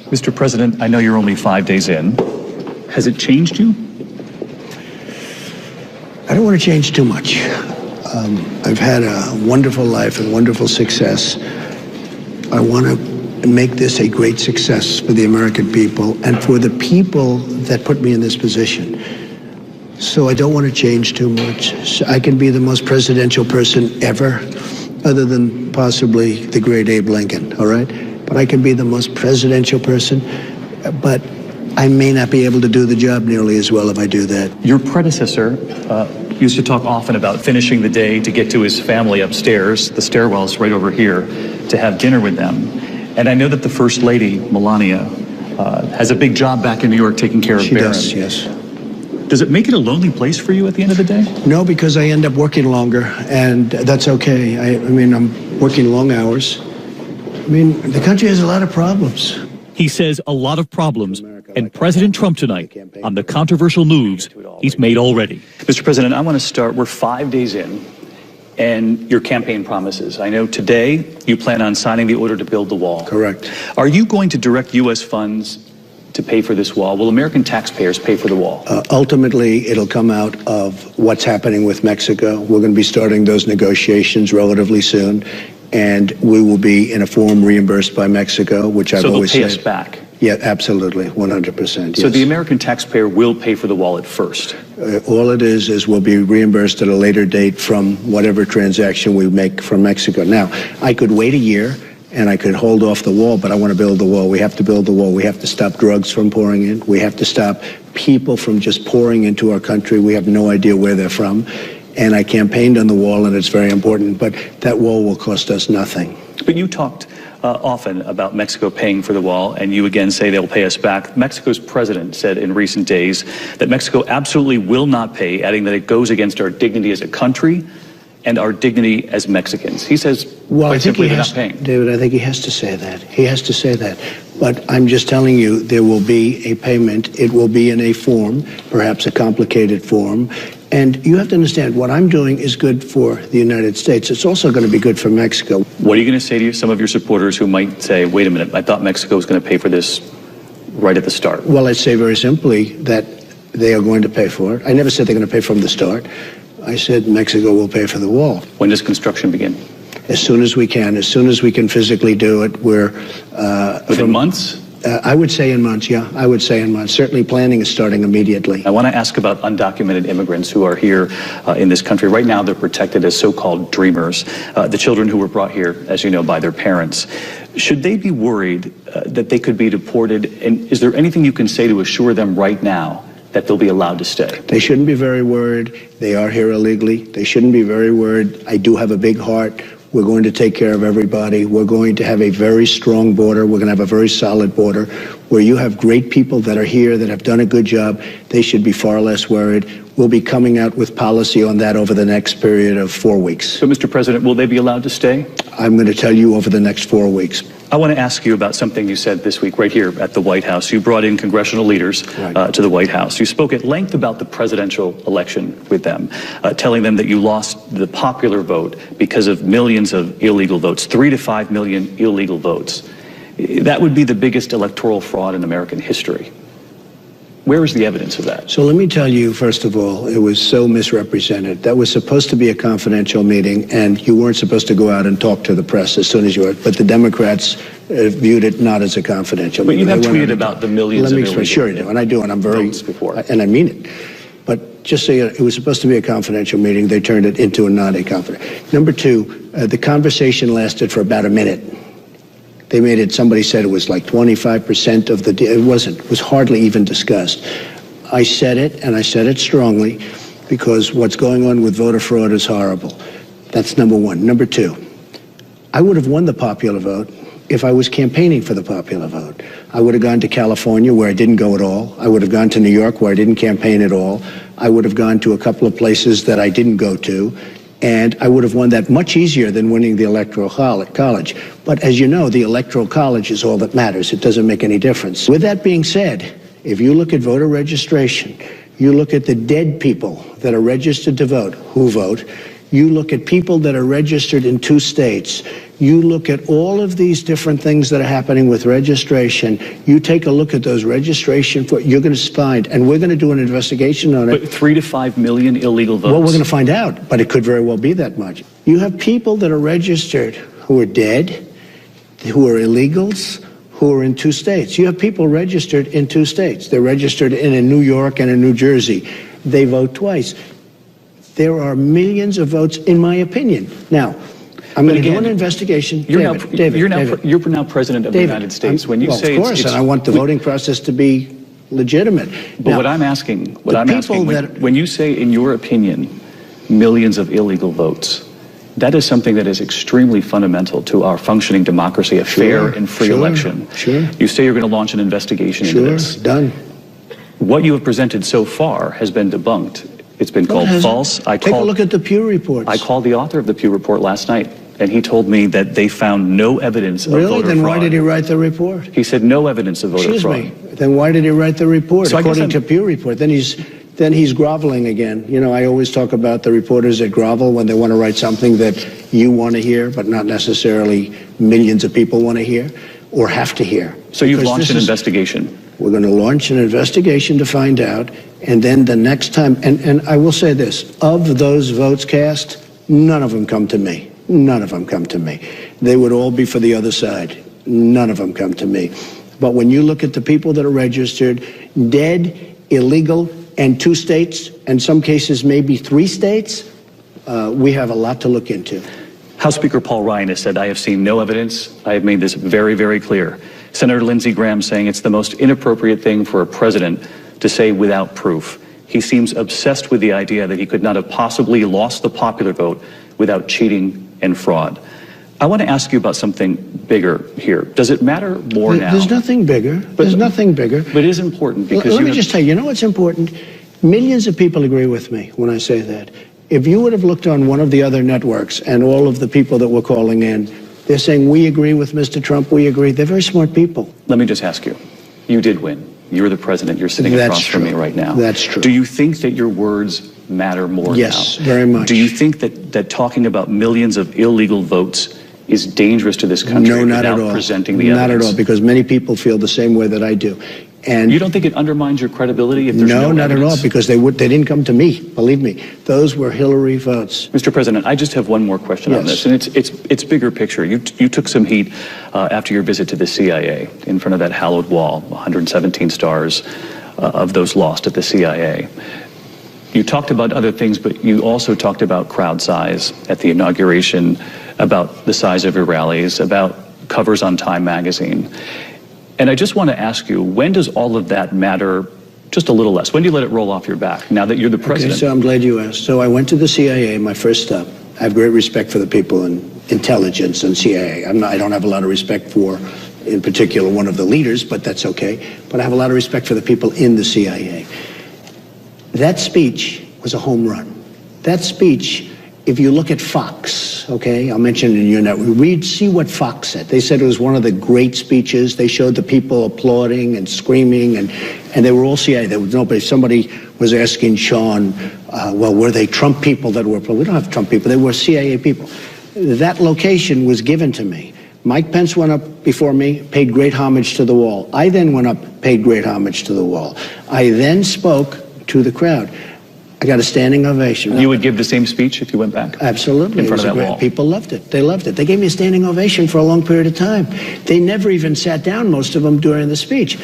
Mr. President, I know you're only 5 days in. Has it changed you? I don't want to change too much. I've had a wonderful life and wonderful success. I want to make this a great success for the American people and for the people that put me in this position. So I don't want to change too much. So I can be the most presidential person ever, other than possibly the great Abe Lincoln, all right? But I can be the most presidential person, but I may not be able to do the job nearly as well if I do that. Your predecessor used to talk often about finishing the day to get to his family upstairs, the stairwell's right over here, to have dinner with them. And I know that the First Lady, Melania, has a big job back in New York taking care of Barron. She does, yes. Does it make it a lonely place for you at the end of the day? No, because I end up working longer, and that's okay. I mean, I'm working long hours. I mean, the country has a lot of problems. He says a lot of problems, and President Trump tonight on the controversial moves he's made already. Mr. President, I want to start. We're 5 days in, and your campaign promises. I know today you plan on signing the order to build the wall. Correct. Are you going to direct U.S. funds to pay for this wall? Will American taxpayers pay for the wall? Ultimately, it'll come out of what's happening with Mexico. We're going to be starting those negotiations relatively soon, and we will be in a form reimbursed by Mexico, which I've always said. So they'll pay us back? Yeah, absolutely, 100%. Yes. So the American taxpayer will pay for the wall at first? All it is we'll be reimbursed at a later date from whatever transaction we make from Mexico. Now, I could wait a year and I could hold off the wall, but I want to build the wall. We have to build the wall. We have to stop drugs from pouring in. We have to stop people from just pouring into our country. We have no idea where they're from. And I campaigned on the wall, and it's very important, but that wall will cost us nothing. But you talked often about Mexico paying for the wall, and you again say they'll pay us back. Mexico's president said in recent days that Mexico absolutely will not pay, adding that it goes against our dignity as a country and our dignity as Mexicans. He says, well, quite simply, they're not paying. David, I think he has to say that. He has to say that. But I'm just telling you, there will be a payment. It will be in a form, perhaps a complicated form. And you have to understand, what I'm doing is good for the United States. It's also going to be good for Mexico. What are you going to say to some of your supporters who might say, wait a minute, I thought Mexico was going to pay for this right at the start? Well, I'd say very simply that they are going to pay for it. I never said they're going to pay from the start. I said Mexico will pay for the wall. When does construction begin? As soon as we can. As soon as we can physically do it. Within months? I would say in months, yeah. I would say in months. Certainly planning is starting immediately. I want to ask about undocumented immigrants who are here in this country. Right now, they're protected as so-called dreamers, the children who were brought here, as you know, by their parents. Should they be worried that they could be deported? And is there anything you can say to assure them right now that they'll be allowed to stay? They shouldn't be very worried. They are here illegally. They shouldn't be very worried. I do have a big heart. We're going to take care of everybody. We're going to have a very strong border. We're going to have a very solid border where you have great people that are here that have done a good job. They should be far less worried. We'll be coming out with policy on that over the next period of 4 weeks. So, Mr. President, will they be allowed to stay? I'm going to tell you over the next 4 weeks. I want to ask you about something you said this week right here at the White House. You brought in congressional leaders to the White House. You spoke at length about the presidential election with them, telling them that you lost the popular vote because of millions of illegal votes, 3 to 5 million illegal votes. That would be the biggest electoral fraud in American history. Where is the evidence of that? So let me tell you, first of all, it was so misrepresented. That was supposed to be a confidential meeting, and you weren't supposed to go out and talk to the press as soon as you were. But the Democrats viewed it not as a confidential meeting. But you have tweeted about the millions of illegal votes. Sure you do, and I do, and I'm very, and I mean it. But just so you know, it was supposed to be a confidential meeting. They turned it into a not a confidential. Number two, the conversation lasted for about a minute. They made it, somebody said it was like 25% of the, it wasn't, it was hardly even discussed. I said it, and I said it strongly, because what's going on with voter fraud is horrible. That's number one. Number two, I would have won the popular vote if I was campaigning for the popular vote. I would have gone to California, where I didn't go at all. I would have gone to New York, where I didn't campaign at all. I would have gone to a couple of places that I didn't go to. And I would have won that much easier than winning the Electoral College. But as you know, the Electoral College is all that matters. It doesn't make any difference. With that being said, if you look at voter registration, you look at the dead people that are registered to vote, who vote, You look at people that are registered in 2 states. You look at all of these different things that are happening with registration. You take a look at those registration you're going to find, and we're going to do an investigation on it. But 3 to 5 million illegal votes. Well, we're going to find out, but it could very well be that much. You have people that are registered who are dead, who are illegals, who are in 2 states. You have people registered in 2 states. They're registered in New York and in New Jersey. They vote twice. There are millions of votes, in my opinion. Now, I'm going to do an investigation. You're now president of the United States. When you say, of course, and I want the voting process to be legitimate. But now, what I'm asking, when you say, in your opinion, millions of illegal votes, that is something that is extremely fundamental to our functioning democracy, a fair and free election. You say you're going to launch an investigation into this. Done. What you have presented so far has been debunked. It's been called false. Take a look at the Pew reports. I called the author of the Pew report last night, and he told me that they found no evidence of voter fraud. Really? Then why did he write the report? He said no evidence of voter fraud. Excuse me. Then why did he write the report? So according to Pew report, then he's groveling again. You know, I always talk about the reporters that grovel when they want to write something that you want to hear, but not necessarily millions of people want to hear or have to hear. So you've launched an investigation. We're going to launch an investigation to find out, and then the next time, and I will say this, of those votes cast, none of them come to me. None of them come to me. They would all be for the other side. None of them come to me. But when you look at the people that are registered, dead, illegal, and 2 states, and some cases maybe 3 states, we have a lot to look into. House Speaker Paul Ryan has said, I have seen no evidence. I have made this very, very clear. Senator Lindsey Graham saying it's the most inappropriate thing for a president to say without proof. He seems obsessed with the idea that he could not have possibly lost the popular vote without cheating and fraud. I want to ask you about something bigger here. Does it matter more now? There's nothing bigger. There's nothing bigger. But it is important because let me just tell you, you know what's important? Millions of people agree with me when I say that. If you would have looked on one of the other networks and all of the people that were calling in, they're saying, we agree with Mr. Trump, we agree. They're very smart people. Let me just ask you. You did win. You're the president. You're sitting across from me right now. That's true. Do you think that your words matter more now? Yes, very much. Do you think that talking about millions of illegal votes is dangerous to this country? No, not at all. Presenting the evidence? Not at all, because many people feel the same way that I do. And you don't think it undermines your credibility if there's no evidence? No, not at all, because they didn't come to me. Believe me, those were Hillary votes. Mr. President, I just have one more question on this, and it's bigger picture. You took some heat after your visit to the CIA in front of that hallowed wall, 117 stars of those lost at the CIA. You talked about other things, but you also talked about crowd size at the inauguration, about the size of your rallies, about covers on Time magazine. And I just want to ask you, when does all of that matter just a little less? When do you let it roll off your back, now that you're the president? Okay, so I'm glad you asked. So I went to the CIA, my first stop. I have great respect for the people in intelligence and CIA. I don't have a lot of respect for, in particular, one of the leaders, but that's okay. But I have a lot of respect for the people in the CIA. That speech was a home run. That speech, if you look at Fox, okay, I'll mention it in your network, see what Fox said. They said it was one of the great speeches. They showed the people applauding and screaming, and they were all CIA. There was nobody. Somebody was asking Sean, well, were they Trump people that were? We don't have Trump people. They were CIA people. That location was given to me. Mike Pence went up before me, paid great homage to the wall. I then went up, paid great homage to the wall. I then spoke to the crowd. I got a standing ovation. You would give the same speech if you went back? Absolutely. In front of that wall? People loved it. They loved it. They gave me a standing ovation for a long period of time. They never even sat down, most of them, during the speech.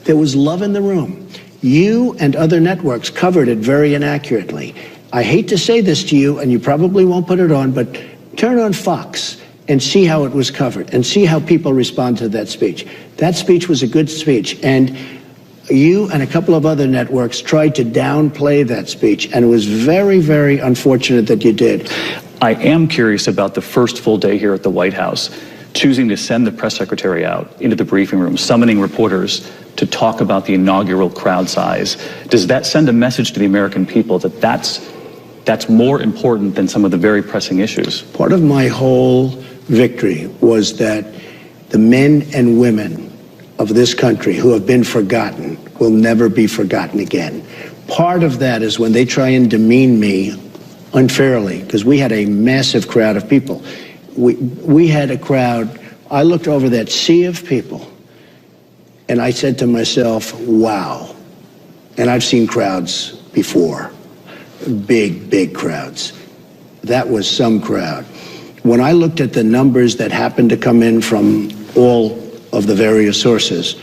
There was love in the room. You and other networks covered it very inaccurately. I hate to say this to you, and you probably won't put it on, but turn on Fox and see how it was covered and see how people respond to that speech. That speech was a good speech, and you and a couple of other networks tried to downplay that speech, and it was very, very unfortunate that you did. I am curious about the first full day here at the White House, choosing to send the press secretary out into the briefing room, summoning reporters to talk about the inaugural crowd size. Does that send a message to the American people that that's more important than some of the very pressing issues? Part of my whole victory was that the men and women of this country who have been forgotten will never be forgotten again. Part of that is when they try and demean me unfairly, because we had a massive crowd of people. We had a crowd. I looked over that sea of people, and I said to myself, wow. And I've seen crowds before, big crowds. That was some crowd. When I looked at the numbers that happened to come in from all of the various sources,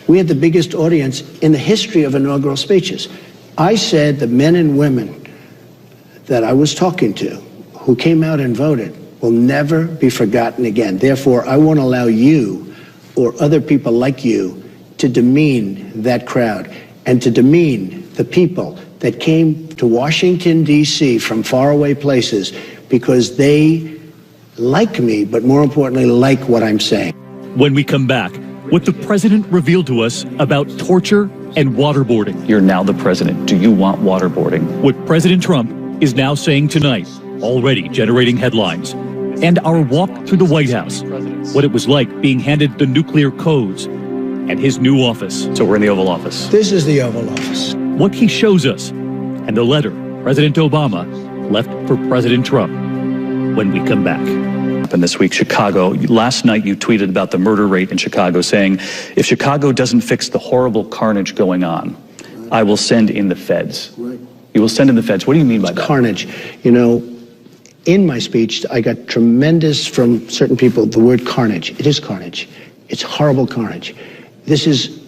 we had the biggest audience in the history of inaugural speeches. I said the men and women that I was talking to who came out and voted will never be forgotten again. Therefore, I won't allow you or other people like you to demean that crowd and to demean the people that came to Washington, D.C. from faraway places because they like me, but more importantly, like what I'm saying. When we come back, what the president revealed to us about torture and waterboarding. You're now the president. Do you want waterboarding? What President Trump is now saying tonight, already generating headlines. And our walk through the White House, what it was like being handed the nuclear codes and his new office. So we're in the Oval Office. This is the Oval Office. What he shows us, and the letter President Obama left for President Trump when we come back. And this week, Chicago. Last night, you tweeted about the murder rate in Chicago, saying, if Chicago doesn't fix the horrible carnage going on, I will send in the feds. Right. You will send in the feds. What do you mean by that? Carnage. You know, in my speech, I got tremendous from certain people, the word carnage. It is carnage. It's horrible carnage. This is,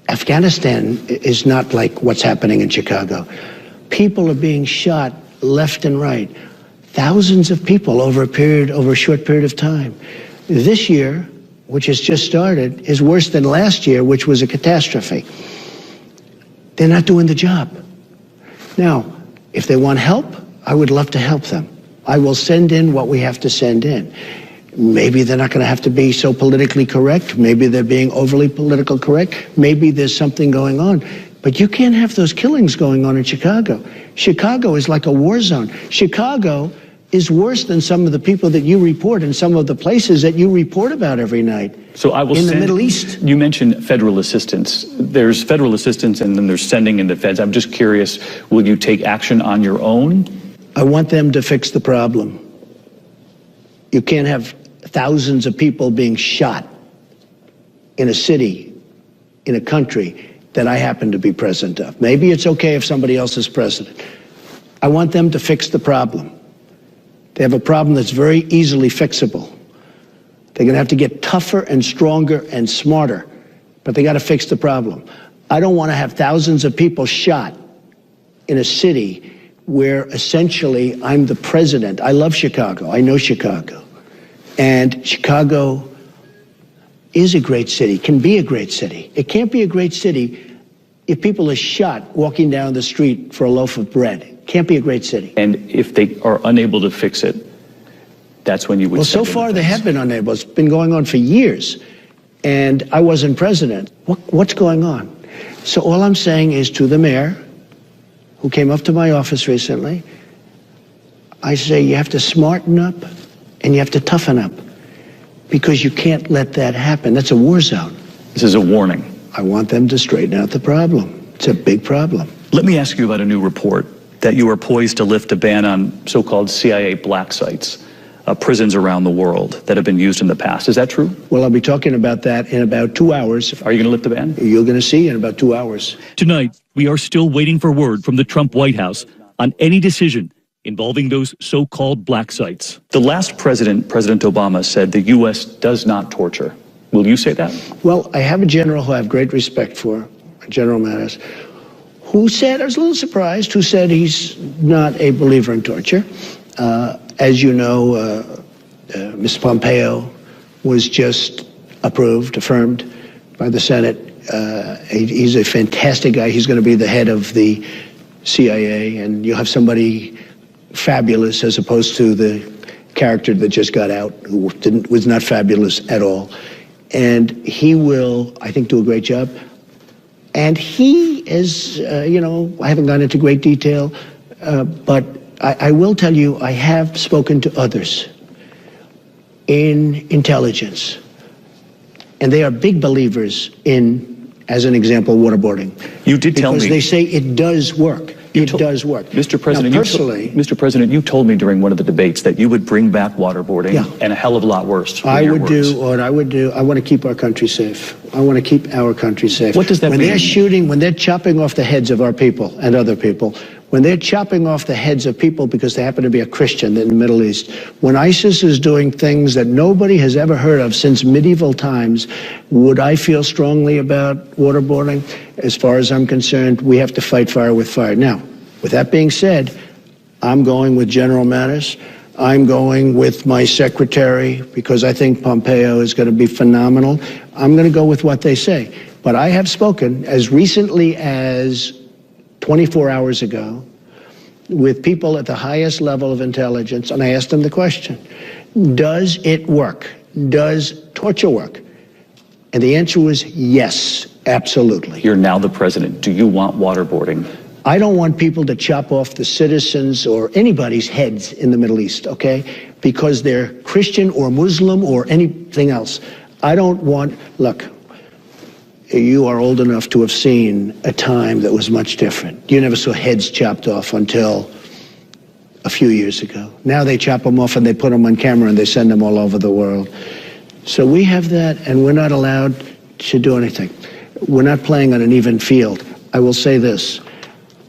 Afghanistan is not like what's happening in Chicago. People are being shot left and right. Thousands of people over a short period of time. This year, which has just started, is worse than last year, which was a catastrophe. They're not doing the job. Now, if they want help, I would love to help them. I will send in what we have to send in. Maybe they're not going to have to be so politically correct. Maybe they're being overly political correct. Maybe there's something going on. But you can't have those killings going on in Chicago. Chicago is like a war zone. Chicago is worse than some of the people that you report in some of the places that you report about every night. So I will in the Middle East. You mentioned federal assistance. There's federal assistance and then there's sending in the feds. I'm just curious, will you take action on your own? I want them to fix the problem. You can't have thousands of people being shot in a city, in a country that I happen to be president of. Maybe it's okay if somebody else is president. I want them to fix the problem. They have a problem that's very easily fixable. They're going to have to get tougher and stronger and smarter, but they got to fix the problem. I don't want to have thousands of people shot in a city where essentially I'm the president. I love Chicago. I know Chicago. And Chicago is a great city, can be a great city. It can't be a great city if people are shot walking down the street for a loaf of bread. It can't be a great city. And if they are unable to fix it, that's when you would. Well, so far they have been unable. It's been going on for years. And I wasn't president. What's going on? So all I'm saying is to the mayor, who came up to my office recently, I say you have to smarten up and you have to toughen up, because you can't let that happen. That's a war zone. This is a warning. I want them to straighten out the problem. It's a big problem. Let me ask you about a new report that you are poised to lift a ban on so-called CIA black sites, prisons around the world that have been used in the past. Is that true? Well, I'll be talking about that in about 2 hours. Are you going to lift the ban? You're going to see in about 2 hours. Tonight, we are still waiting for word from the Trump White House on any decision involving those so-called black sites. The last president, President Obama, said the U.S. does not torture. Will you say that? Well, I have a general who I have great respect for, General Mattis, who said, I was a little surprised, who said he's not a believer in torture. As you know, Mr. Pompeo was just affirmed by the Senate. He's a fantastic guy. He's going to be the head of the CIA, and you'll have somebody fabulous as opposed to the character that just got out, who was not fabulous at all. And he will, I think, do a great job. And he is, I haven't gone into great detail, but I will tell you, I have spoken to others in intelligence, and they are big believers in, as an example, waterboarding. You did tell me. Because they say it does work. It does work. Mr. President, now, personally, Mr. President, you told me during one of the debates that you would bring back waterboarding and a hell of a lot worse. I would do what I would do. I want to keep our country safe. I want to keep our country safe. What does that mean? When they're shooting, when they're chopping off the heads of our people and other people, when they're chopping off the heads of people because they happen to be a Christian in the Middle East, when ISIS is doing things that nobody has ever heard of since medieval times, would I feel strongly about waterboarding? As far as I'm concerned, we have to fight fire with fire. Now, with that being said, I'm going with General Mattis. I'm going with my secretary because I think Pompeo is going to be phenomenal. I'm going to go with what they say. But I have spoken as recently as 24 hours ago with people at the highest level of intelligence, and I asked them the question, does it work? Does torture work? And the answer was yes, absolutely. You're now the president. Do you want waterboarding? I don't want people to chop off the citizens or anybody's heads in the Middle East, okay? Because they're Christian or Muslim or anything else. I don't want, look, you are old enough to have seen a time that was much different. You never saw heads chopped off until a few years ago. Now they chop them off and they put them on camera and they send them all over the world. So we have that, and we're not allowed to do anything. We're not playing on an even field. I will say this.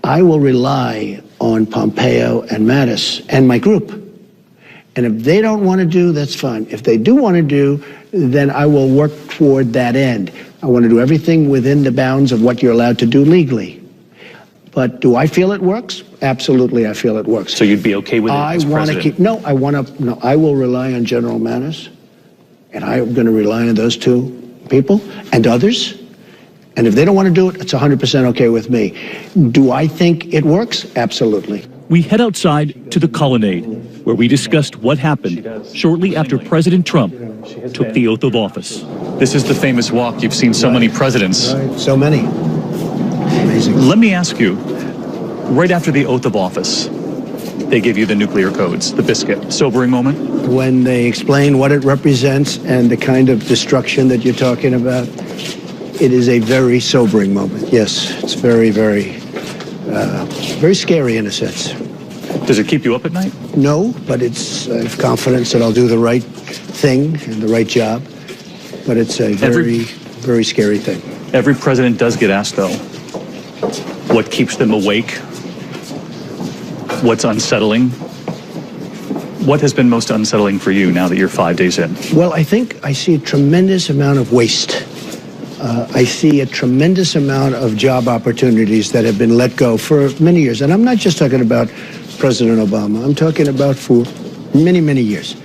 I will rely on Pompeo and Mattis and my group. And if they don't want to do, that's fine. If they do want to do, then I will work toward that end. I want to do everything within the bounds of what you're allowed to do legally. But do I feel it works? Absolutely, I feel it works. So you'd be okay with it as president? I will rely on General Mattis, and I'm going to rely on those two people and others. And if they don't want to do it, it's 100% okay with me. Do I think it works? Absolutely. We head outside to the colonnade, where we discussed what happened shortly after President Trump took the oath of office. This is the famous walk. You've seen so many presidents. Right. So many. Amazing. Let me ask you, right after the oath of office, they give you the nuclear codes, the biscuit. Sobering moment? When they explain what it represents and the kind of destruction that you're talking about, it is a very sobering moment. Yes, it's very, very, very scary in a sense. Does it keep you up at night? No, but I have confidence that I'll do the right thing and the right job. But it's a very, very scary thing. Every president does get asked, though, what keeps them awake? What's unsettling? What has been most unsettling for you now that you're 5 days in? Well, I think I see a tremendous amount of waste. I see a tremendous amount of job opportunities that have been let go for many years. And I'm not just talking about President Obama. I'm talking about for many, many years.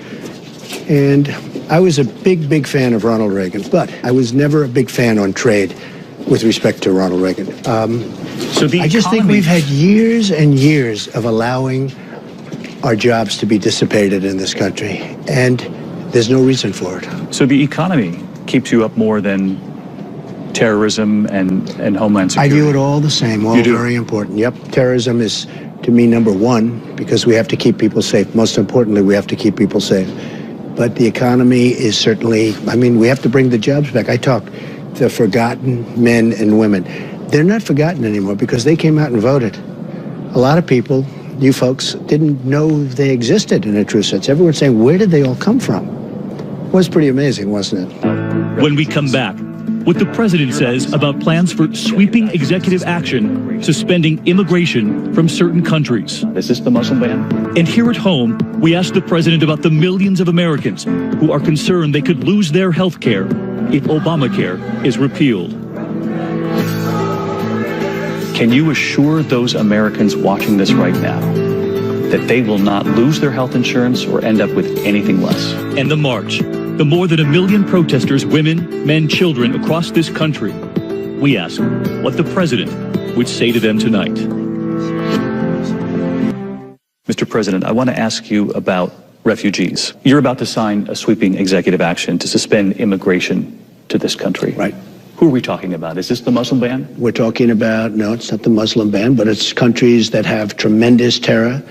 And I was a big, big fan of Ronald Reagan, but I was never a big fan on trade with respect to Ronald Reagan. I just think we've had years and years of allowing our jobs to be dissipated in this country, and there's no reason for it. So the economy keeps you up more than terrorism and homeland security? I view it all the same, all very important. Yep, terrorism is, to me, number one, because we have to keep people safe. Most importantly, we have to keep people safe. But the economy is certainly, I mean, we have to bring the jobs back. I talk the forgotten men and women. They're not forgotten anymore because they came out and voted. A lot of people, you folks, didn't know they existed in a true sense. Everyone's saying, where did they all come from? It was pretty amazing, wasn't it? When we come back, what the president says about plans for sweeping executive action, suspending immigration from certain countries. Is this the Muslim ban? And here at home, we ask the president about the millions of Americans who are concerned they could lose their health care if Obamacare is repealed. Can you assure those Americans watching this right now that they will not lose their health insurance or end up with anything less? And the march, the more than 1 million protesters, women, men, children across this country. We ask what the president would say to them tonight. Mr. President, I want to ask you about refugees. You're about to sign a sweeping executive action to suspend immigration to this country. Right. Who are we talking about? Is this the Muslim ban? We're talking about, no, it's not the Muslim ban, but it's countries that have tremendous terror,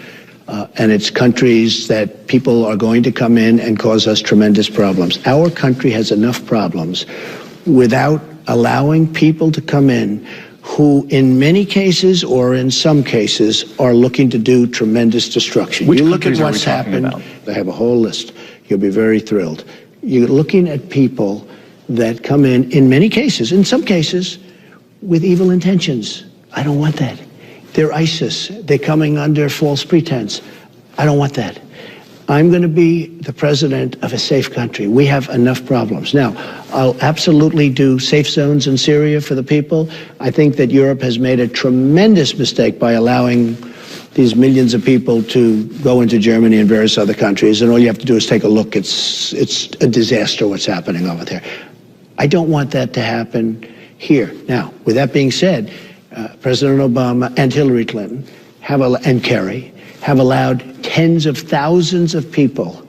and it's countries that people are going to come in and cause us tremendous problems. Our country has enough problems without allowing people to come in who in many cases or in some cases are looking to do tremendous destruction. Which you look at countries are we what's talking happened. about? I have a whole list. You'll be very thrilled. You're looking at people that come in many cases, in some cases, with evil intentions. I don't want that. They're ISIS. They're coming under false pretense. I don't want that. I'm going to be the president of a safe country. We have enough problems. Now, I'll absolutely do safe zones in Syria for the people. I think that Europe has made a tremendous mistake by allowing these millions of people to go into Germany and various other countries, and all you have to do is take a look. It's a disaster what's happening over there. I don't want that to happen here. Now, with that being said, President Obama and Hillary Clinton and Kerry have allowed tens of thousands of people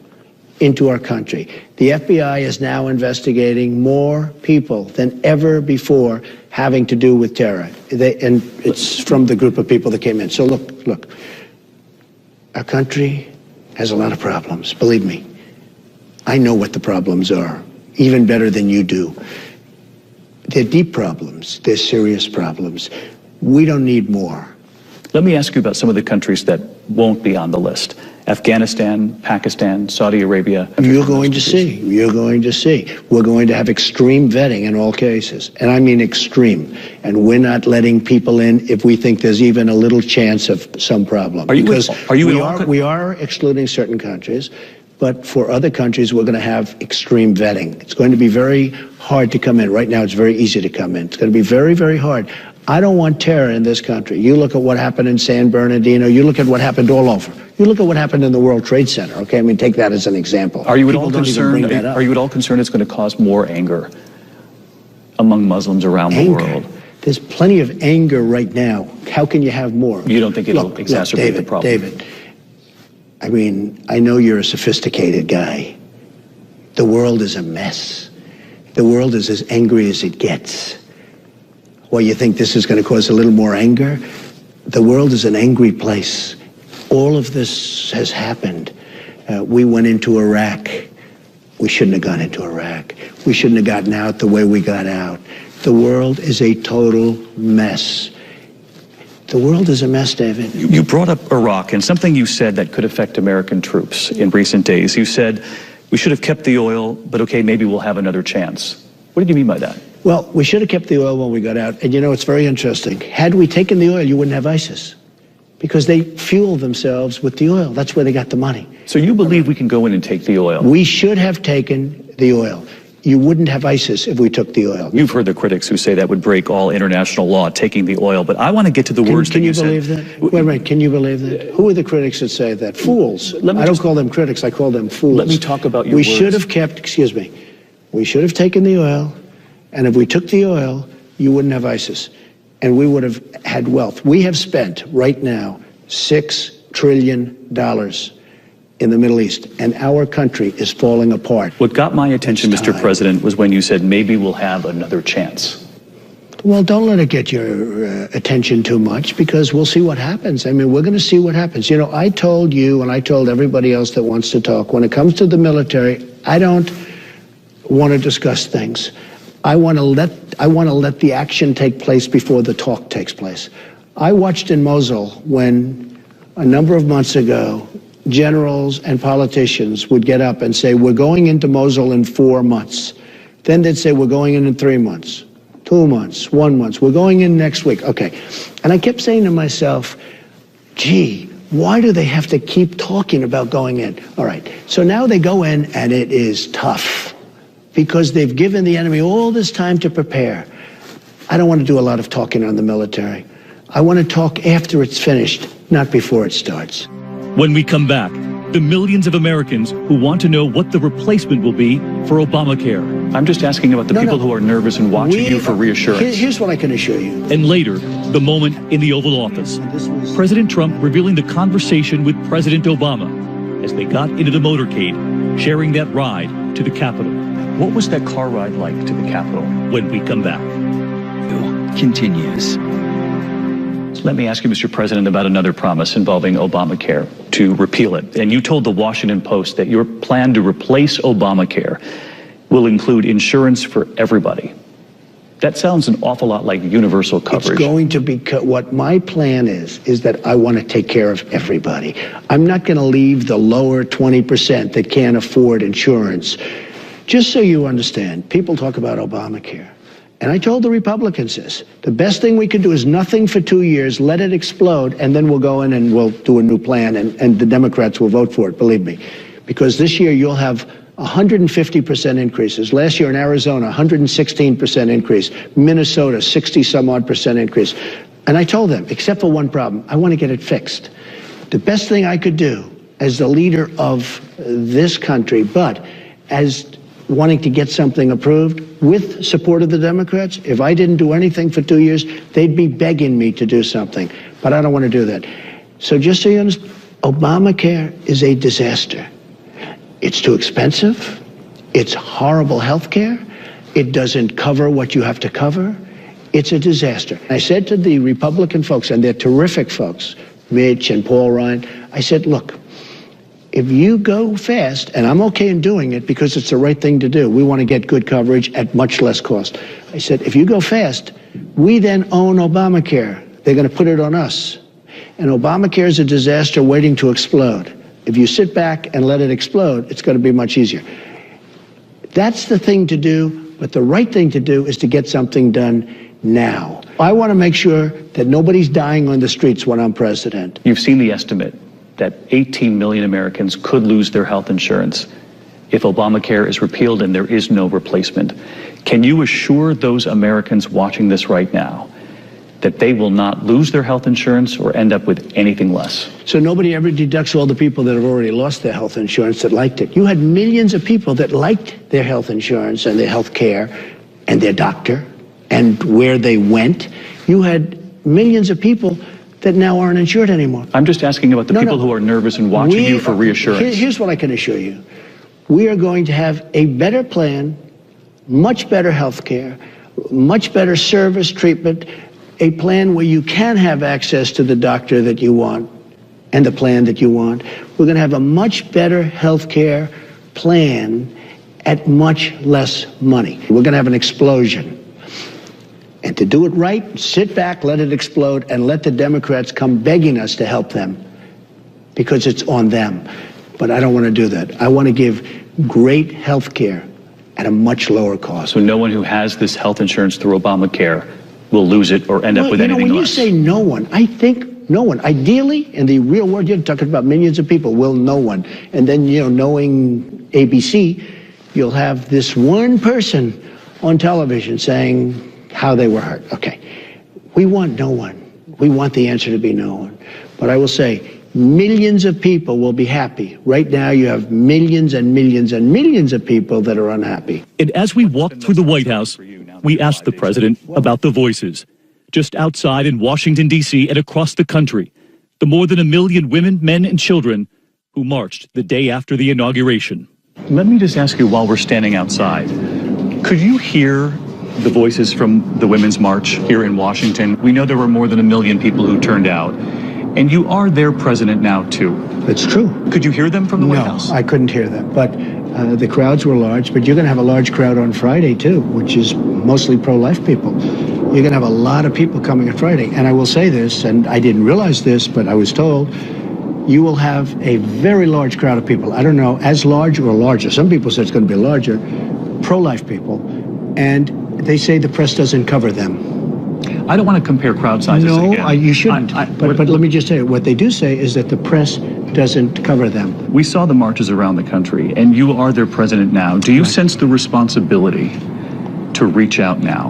into our country. The FBI is now investigating more people than ever before having to do with terror. And it's from the group of people that came in. So look, our country has a lot of problems. Believe me, I know what the problems are, even better than you do. They're deep problems. They're serious problems. We don't need more. Let me ask you about some of the countries that won't be on the list. Afghanistan, Pakistan, Saudi Arabia. You're going to see. You're going to see. We're going to have extreme vetting in all cases. And I mean extreme. And we're not letting people in if we think there's even a little chance of some problem. We are excluding certain countries, but for other countries, we're going to have extreme vetting. It's going to be very hard to come in. Right now, it's very easy to come in. It's going to be very, very hard. I don't want terror in this country. You look at what happened in San Bernardino. You look at what happened all over. You look at what happened in the World Trade Center. Okay, I mean, take that as an example. Are you at all concerned? Are you at all concerned it's going to cause more anger among Muslims around the world? There's plenty of anger right now. How can you have more? You don't think it'll exacerbate the problem? David, I mean, I know you're a sophisticated guy. The world is a mess. The world is as angry as it gets. Well, you think this is going to cause a little more anger? The world is an angry place. All of this has happened. We went into Iraq. We shouldn't have gone into Iraq. We shouldn't have gotten out the way we got out. The world is a total mess. The world is a mess, David. You brought up Iraq and something you said that could affect American troops in recent days. You said, we should have kept the oil, but okay, maybe we'll have another chance. What did you mean by that? Well, we should have kept the oil when we got out. And you know, it's very interesting. Had we taken the oil, you wouldn't have ISIS. Because they fuel themselves with the oil. That's where they got the money. So you believe we can go in and take the oil? We should have taken the oil. You wouldn't have ISIS if we took the oil. You've heard the critics who say that would break all international law, taking the oil. But I want to get to the words that you said. Can you believe that? Wait, can you believe that? Who are the critics that say that? Fools. I don't call them critics. I call them fools. Let me talk about your words. We should have kept, we should have taken the oil. And if we took the oil, you wouldn't have ISIS. And we would have had wealth. We have spent right now $6 trillion in the Middle East, and our country is falling apart. What got my attention, Mr. President, was when you said maybe we'll have another chance. Well, don't let it get your attention too much, because we'll see what happens. I mean, we're going to see what happens. You know, I told you and I told everybody else that wants to talk, when it comes to the military, I don't want to discuss things. I want to let the action take place before the talk takes place. I watched in Mosul when a number of months ago, generals and politicians would get up and say, we're going into Mosul in 4 months. Then they'd say, we're going in 3 months, 2 months, 1 month. We're going in next week. Okay. And I kept saying to myself, gee, why do they have to keep talking about going in? All right. So now they go in and it is tough, because they've given the enemy all this time to prepare. I don't want to do a lot of talking on the military. I want to talk after it's finished, not before it starts. When we come back, the millions of Americans who want to know what the replacement will be for Obamacare. I'm just asking about the people who are nervous and watching you for reassurance. Here's what I can assure you. And later, the moment in the Oval Office. President Trump revealing the conversation with President Obama as they got into the motorcade, sharing that ride to the Capitol. What was that car ride like to the Capitol? When we come back. Continues. Let me ask you, Mr. President, about another promise involving Obamacare, to repeal it. And you told the Washington Post that your plan to replace Obamacare will include insurance for everybody. That sounds an awful lot like universal coverage. It's going to be, what my plan is that I want to take care of everybody. I'm not going to leave the lower 20% that can't afford insurance. Just so you understand, people talk about Obamacare. And I told the Republicans this. The best thing we could do is nothing for 2 years, let it explode, and then we'll go in and we'll do a new plan, and the Democrats will vote for it, believe me. Because this year you'll have 150% increases. Last year in Arizona, 116% increase. Minnesota, 60-some-odd% increase. And I told them, except for one problem, I want to get it fixed. The best thing I could do as the leader of this country, but as wanting to get something approved with support of the Democrats, if I didn't do anything for 2 years, they'd be begging me to do something. But I don't want to do that. So just so you understand, Obamacare is a disaster. It's too expensive. It's horrible health care. It doesn't cover what you have to cover. It's a disaster. I said to the Republican folks, and they're terrific folks, Mitch and Paul Ryan, I said, look, if you go fast, and I'm okay in doing it because it's the right thing to do, we want to get good coverage at much less cost. I said, if you go fast, we then own Obamacare. They're going to put it on us. And Obamacare is a disaster waiting to explode. If you sit back and let it explode, it's going to be much easier. That's the thing to do, but the right thing to do is to get something done now. I want to make sure that nobody's dying on the streets when I'm president. You've seen the estimate that 18 million Americans could lose their health insurance if Obamacare is repealed and there is no replacement. Can you assure those Americans watching this right now that they will not lose their health insurance or end up with anything less? So nobody ever deducts all the people that have already lost their health insurance that liked it. You had millions of people that liked their health insurance and their health care and their doctor and where they went. You had millions of people that now aren't insured anymore. I'm just asking about the people who are nervous and watching you for reassurance. Here's what I can assure you. We are going to have a better plan, much better health care, much better service treatment, a plan where you can have access to the doctor that you want and the plan that you want. We're going to have a much better health care plan at much less money. We're going to have an explosion. And to do it right, sit back, let it explode, and let the Democrats come begging us to help them because it's on them. But I don't want to do that. I want to give great health care at a much lower cost. So no one who has this health insurance through Obamacare will lose it or end up with anything less. When you say no one, I think no one. Ideally, in the real world, you're talking about millions of people. Will no one. And then, knowing ABC, you'll have this one person on television saying how they were hurt. Okay. We want no one. We want the answer to be no one. But I will say, millions of people will be happy. Right now, you have millions and millions and millions of people that are unhappy. And as we walk through the White House, we asked the president about the voices. Just outside in Washington, D.C. and across the country, the more than 1 million women, men, and children who marched the day after the inauguration. Let me just ask you, while we're standing outside, could you hear the voices from the Women's March here in Washington? We know there were more than 1 million people who turned out, and you are their president now, too. That's true. Could you hear them from the White House? No, I couldn't hear them, but the crowds were large. But you're going to have a large crowd on Friday, too, which is mostly pro-life people. You're going to have a lot of people coming on Friday. And I will say this, and I didn't realize this, but I was told, you will have a very large crowd of people. I don't know, as large or larger. Some people say it's going to be larger. Pro-life people. And they say the press doesn't cover them. I don't want to compare crowd sizes again. No, you shouldn't. But let me just say, what they do say is that the press doesn't cover them. We saw the marches around the country, and you are their president now. Do you sense the responsibility to reach out now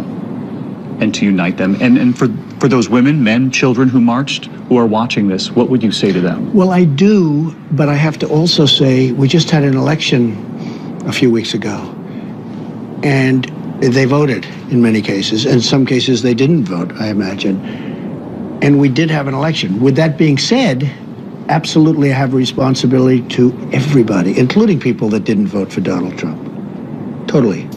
and to unite them? And for those women, men, children who marched, who are watching this, what would you say to them? Well, I do, but I have to also say we just had an election a few weeks ago, and they voted in many cases. In some cases, they didn't vote, I imagine. And we did have an election. With that being said, absolutely I have a responsibility to everybody, including people that didn't vote for Donald Trump. Totally.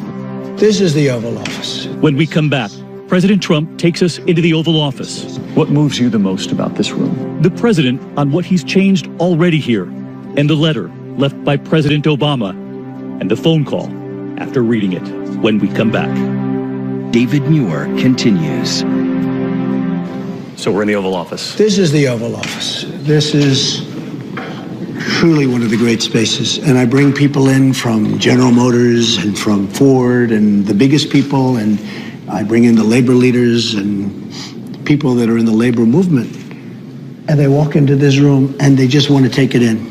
This is the Oval Office. When we come back, President Trump takes us into the Oval Office. What moves you the most about this room? The president on what he's changed already here, and the letter left by President Obama, and the phone call after reading it when we come back. David Muir continues. So we're in the Oval Office. This is the Oval Office. This is truly one of the great spaces. And I bring people in from General Motors and from Ford and the biggest people, and I bring in the labor leaders and people that are in the labor movement. And they walk into this room and they just want to take it in.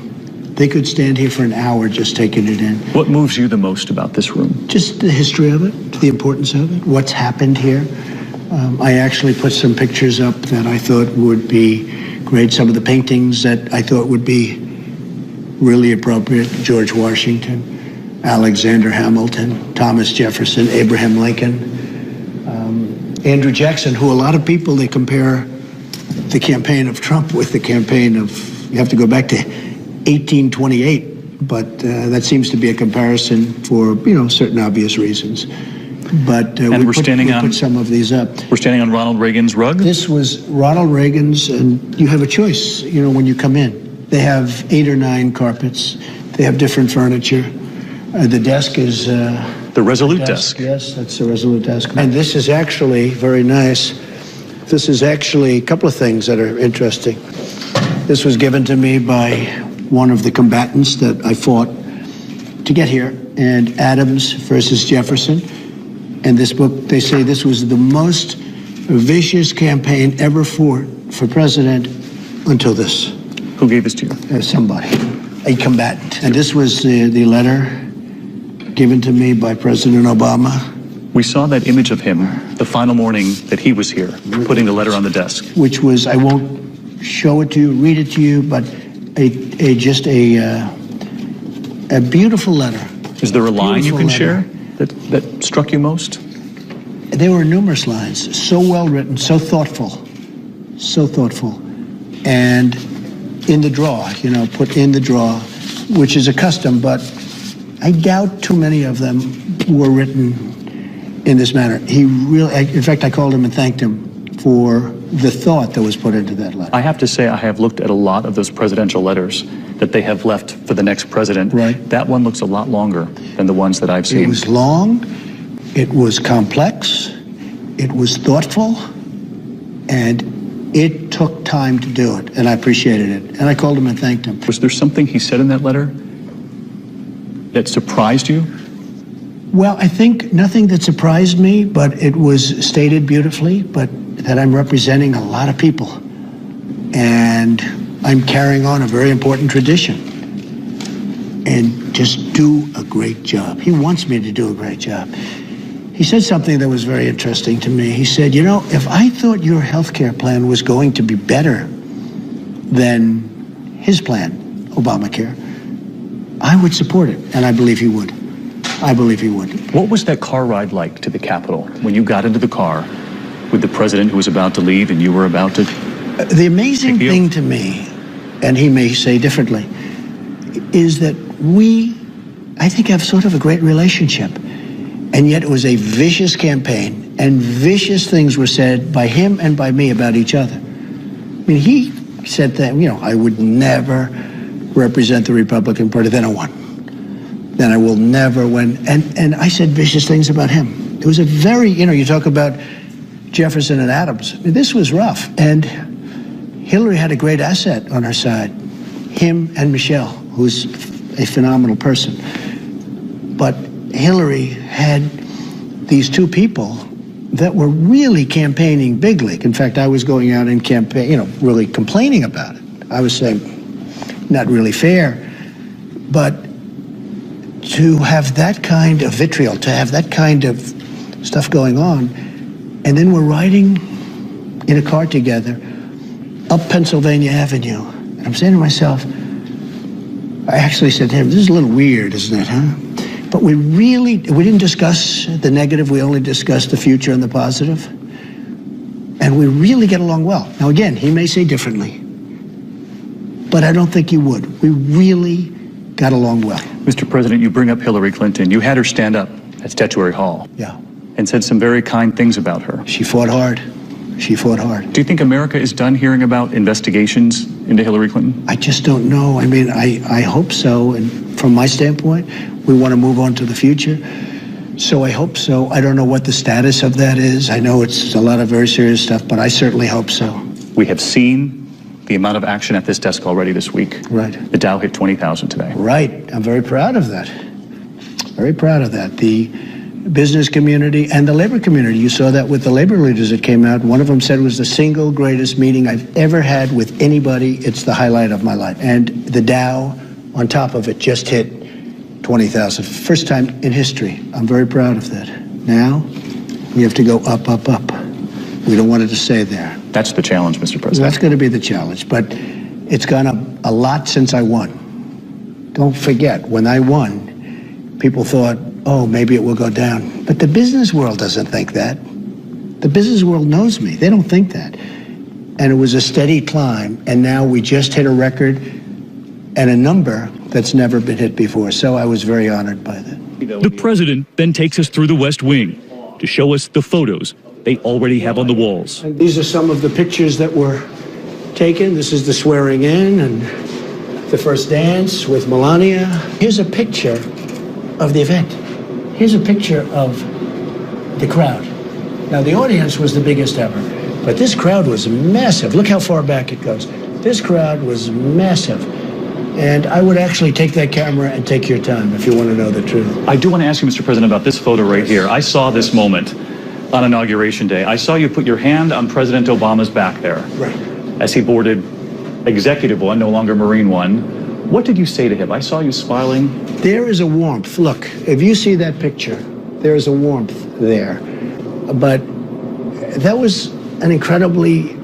They could stand here for an hour just taking it in. What moves you the most about this room? Just the history of it, the importance of it, what's happened here. I actually put some pictures up that I thought would be great. Some of the paintings that I thought would be really appropriate. George Washington, Alexander Hamilton, Thomas Jefferson, Abraham Lincoln, Andrew Jackson, who a lot of people, they compare the campaign of Trump with the campaign of, you have to go back to 1828, but that seems to be a comparison for, certain obvious reasons. But we put some of these up. We're standing on Ronald Reagan's rug? This was Ronald Reagan's, and you have a choice, when you come in. They have 8 or 9 carpets. They have different furniture. The desk is... the Resolute desk. Yes, that's the Resolute desk. And this is actually very nice. This is actually a couple of things that are interesting. This was given to me by one of the combatants that I fought to get here, and Adams versus Jefferson. And this book, they say this was the most vicious campaign ever fought for president until this. Who gave this to you? Somebody, a combatant. And this was the letter given to me by President Obama. We saw that image of him the final morning that he was here, putting the letter on the desk. Which was, I won't show it to you, read it to you, but just a beautiful letter. Is there a line you can share that struck you most? There were numerous lines, so well written, so thoughtful. And in the draw, put in the draw, which is a custom, but I doubt too many of them were written in this manner. He really, in fact, I called him and thanked him for the thought that was put into that letter. I have to say, I have looked at a lot of those presidential letters that they have left for the next president. Right. That one looks a lot longer than the ones that I've seen. It was long, it was complex, it was thoughtful, and it took time to do it, and I appreciated it. And I called him and thanked him. Was there something he said in that letter that surprised you? Well, I think nothing that surprised me, but it was stated beautifully, but that I'm representing a lot of people. And I'm carrying on a very important tradition. And just do a great job. He wants me to do a great job. He said something that was very interesting to me. He said, if I thought your health care plan was going to be better than his plan, Obamacare, I would support it, and I believe he would. What was that car ride like to the Capitol when you got into the car with the president who was about to leave and you were about to... The amazing thing to me, and he may say differently, is that I think, have sort of a great relationship. And yet it was a vicious campaign, and vicious things were said by him and by me about each other. I mean, he said that, I would never represent the Republican Party. Then I won. Then I will never win. And I said vicious things about him. It was a very, you talk about Jefferson and Adams. I mean, this was rough. And Hillary had a great asset on her side. Him and Michelle, who's a phenomenal person. But Hillary had these two people that were really campaigning big league. In fact, I was going out and really complaining about it. I was saying, not really fair. But to have that kind of vitriol, to have that kind of stuff going on, and then we're riding in a car together up Pennsylvania Avenue. And I'm saying to myself, I actually said to him, this is a little weird, isn't it, huh? But we didn't discuss the negative, we only discussed the future and the positive. And we really get along well. Now again, he may say differently, but I don't think he would. We really got along well. Mr. President, you bring up Hillary Clinton. You had her stand up at Statuary Hall. Yeah. And said some very kind things about her. She fought hard. She fought hard. Do you think America is done hearing about investigations into Hillary Clinton? I just don't know. I mean, I hope so. And from my standpoint, we want to move on to the future. So I hope so. I don't know what the status of that is. I know it's a lot of very serious stuff, but I certainly hope so. We have seen the amount of action at this desk already this week. Right. The Dow hit 20,000 today. Right. I'm very proud of that. Very proud of that. The business community and the labor community, you saw that with the labor leaders that came out. One of them said it was the single greatest meeting I've ever had with anybody. It's the highlight of my life. And the Dow, on top of it, just hit 20,000. First time in history. I'm very proud of that. Now, we have to go up, up, up. We don't want it to stay there. That's the challenge, Mr. President. That's going to be the challenge. But it's gone up a lot since I won. Don't forget, when I won, people thought, oh, maybe it will go down. But the business world doesn't think that. The business world knows me. They don't think that. And it was a steady climb. And now we just hit a record and a number that's never been hit before. So I was very honored by that. The president then takes us through the West Wing to show us the photos they already have on the walls. And these are some of the pictures that were taken. This is the swearing in and the first dance with Melania. Here's a picture of the event. Here's a picture of the crowd. Now, the audience was the biggest ever, but this crowd was massive. Look how far back it goes. This crowd was massive. And I would actually take that camera and take your time if you want to know the truth. I do want to ask you, Mr. President, about this photo right here. I saw this moment on Inauguration Day. I saw you put your hand on President Obama's back there. Right. As he boarded Executive One, no longer Marine One. What did you say to him? I saw you smiling. There is a warmth. Look, if you see that picture, there is a warmth there. But that was an incredibly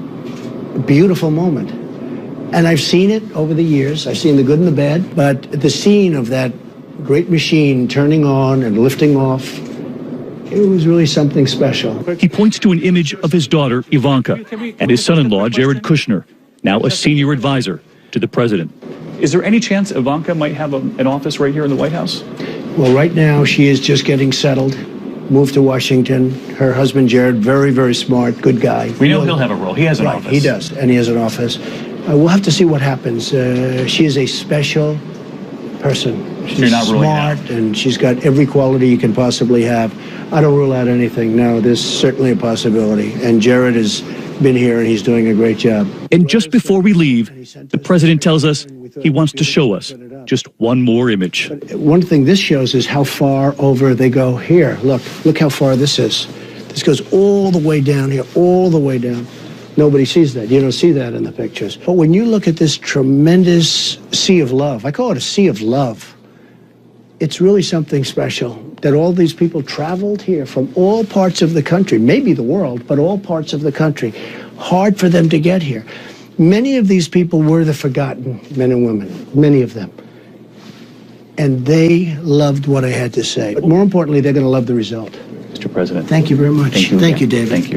beautiful moment. And I've seen it over the years. I've seen the good and the bad. But the scene of that great machine turning on and lifting off, it was really something special. He points to an image of his daughter, Ivanka, and his son-in-law, Jared Kushner, now a senior advisor to the president. Is there any chance Ivanka might have an office right here in the White House? Well, right now she is just getting settled, moved to Washington. Her husband, Jared, very, very smart, good guy. We know he'll have a role. He has an right, office. He does, and he has an office. We'll have to see what happens. She is a special person. She's You're not ruling smart, out. and she's got every quality you can possibly have. I don't rule out anything. No, there's certainly a possibility. And Jared has been here, and he's doing a great job. And just before we leave, the president tells us he wants to show us just one more image. One thing this shows is how far over they go. Here, look how far this is. This goes all the way down here, all the way down. Nobody sees that. You don't see that in the pictures. But when you look at this tremendous sea of love, I call it a sea of love, it's really something special that all these people traveled here from all parts of the country, maybe the world, but all parts of the country. Hard for them to get here. Many of these people were the forgotten men and women, many of them. And they loved what I had to say. But more importantly, they're going to love the result. Mr. President. Thank you very much. Thank you, David. Thank you.